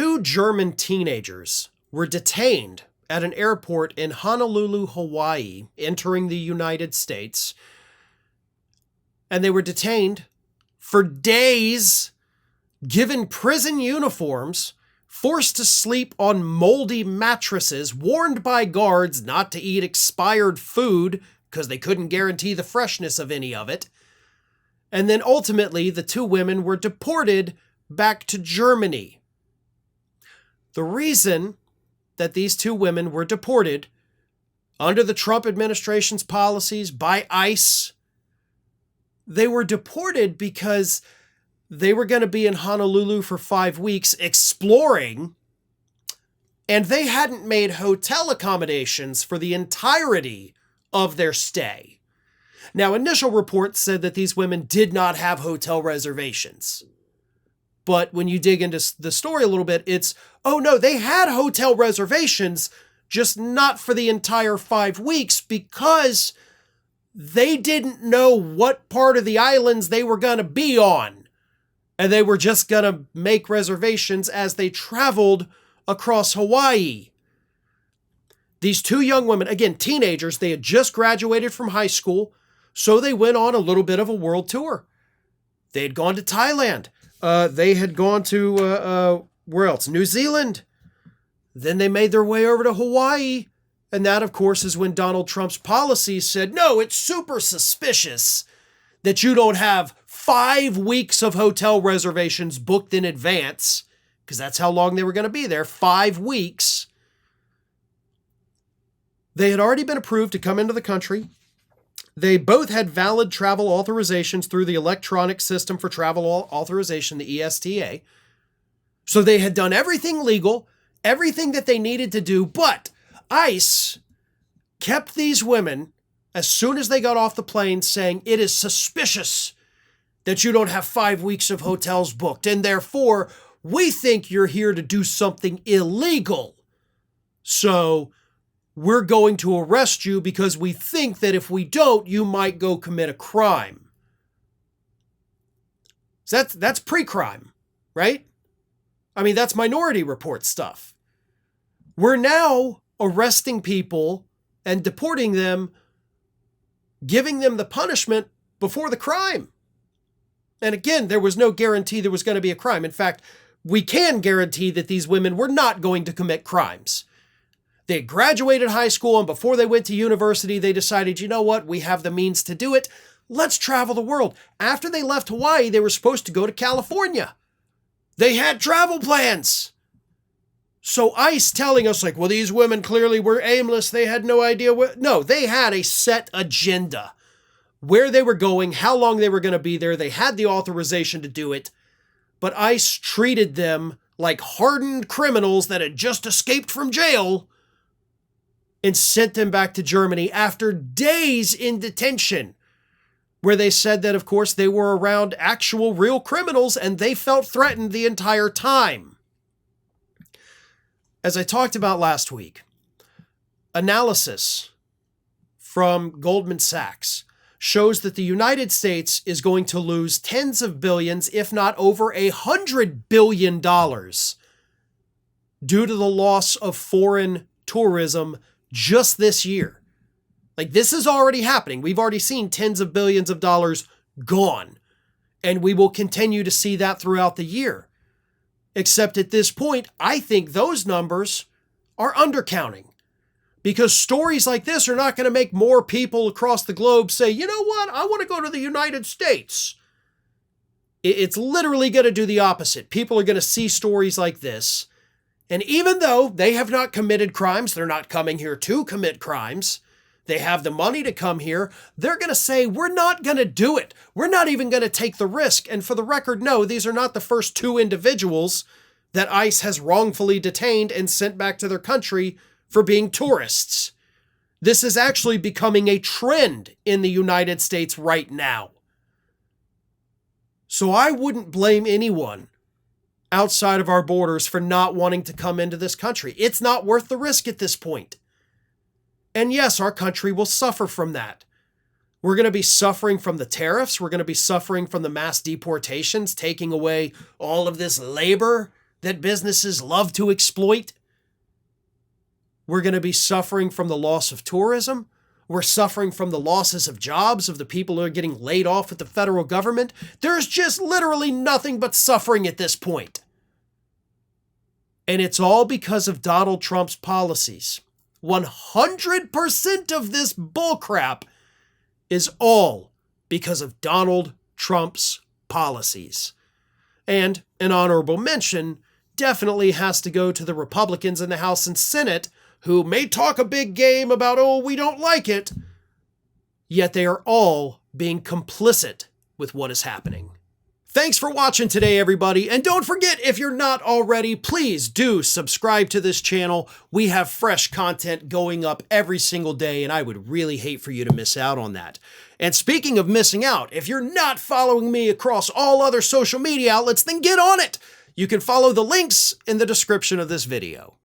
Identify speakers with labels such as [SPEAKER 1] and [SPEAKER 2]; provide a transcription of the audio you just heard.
[SPEAKER 1] two German teenagers were detained at an airport in Honolulu, Hawaii, entering the United States. And they were detained for days, given prison uniforms, forced to sleep on moldy mattresses, warned by guards not to eat expired food because they couldn't guarantee the freshness of any of it. And then ultimately, the two women were deported back to Germany. The reason that these two women were deported under the Trump administration's policies by ICE, they were deported because they were going to be in Honolulu for 5 weeks exploring, and they hadn't made hotel accommodations for the entirety of their stay. Now, initial reports said that these women did not have hotel reservations. But when you dig into the story a little bit, it's, oh no, they had hotel reservations, just not for the entire 5 weeks because they didn't know what part of the islands they were going to be on. And they were just going to make reservations as they traveled across Hawaii. These two young women, again, teenagers, they had just graduated from high school, so they went on a little bit of a world tour. They had gone to Thailand. They had gone to, where else? New Zealand. Then they made their way over to Hawaii. And that, of course, is when Donald Trump's policies said, no, it's super suspicious that you don't have 5 weeks of hotel reservations booked in advance, because that's how long they were going to be there, 5 weeks. They had already been approved to come into the country. They both had valid travel authorizations through the electronic system for travel authorization, the ESTA. So they had done everything legal, everything that they needed to do, but ICE kept these women, as soon as they got off the plane, saying it is suspicious that you don't have 5 weeks of hotels booked, and therefore we think you're here to do something illegal. So we're going to arrest you because we think that if we don't, you might go commit a crime. So that's pre-crime, right? I mean, that's Minority Report stuff. We're now arresting people and deporting them, giving them the punishment before the crime. And again, there was no guarantee there was going to be a crime. In fact, we can guarantee that these women were not going to commit crimes. They graduated high school, and before they went to university, they decided, you know what, we have the means to do it. Let's travel the world. After they left Hawaii, they were supposed to go to California. They had travel plans. So ICE telling us like, well, these women clearly were aimless. They had no idea what. No, they had a set agenda. Where they were going, how long they were going to be there. They had the authorization to do it. But ICE treated them like hardened criminals that had just escaped from jail and sent them back to Germany after days in detention, where they said that, of course, they were around actual real criminals and they felt threatened the entire time. As I talked about last week, analysis from Goldman Sachs shows that the United States is going to lose tens of billions, if not over $100 billion, due to the loss of foreign tourism just this year. Like, this is already happening. We've already seen tens of billions of dollars gone, and we will continue to see that throughout the year. Except at this point, I think those numbers are undercounting. Because stories like this are not going to make more people across the globe say, you know what, I want to go to the United States. It's literally going to do the opposite. People are going to see stories like this. And even though they have not committed crimes, they're not coming here to commit crimes, they have the money to come here, they're going to say, we're not going to do it. We're not even going to take the risk. And for the record, no, these are not the first two individuals that ICE has wrongfully detained and sent back to their country for being tourists. This is actually becoming a trend in the United States right now. So I wouldn't blame anyone outside of our borders for not wanting to come into this country. It's not worth the risk at this point. And yes, our country will suffer from that. We're going to be suffering from the tariffs. We're going to be suffering from the mass deportations, taking away all of this labor that businesses love to exploit. We're going to be suffering from the loss of tourism. We're suffering from the losses of jobs of the people who are getting laid off with the federal government. There's just literally nothing but suffering at this point. And it's all because of Donald Trump's policies. 100% of this bullcrap is all because of Donald Trump's policies. And an honorable mention definitely has to go to the Republicans in the House and Senate, who may talk a big game about, oh, we don't like it, yet they are all being complicit with what is happening. Thanks for watching today, everybody. And don't forget, if you're not already, please do subscribe to this channel. We have fresh content going up every single day, and I would really hate for you to miss out on that. And speaking of missing out, if you're not following me across all other social media outlets, then get on it. You can follow the links in the description of this video.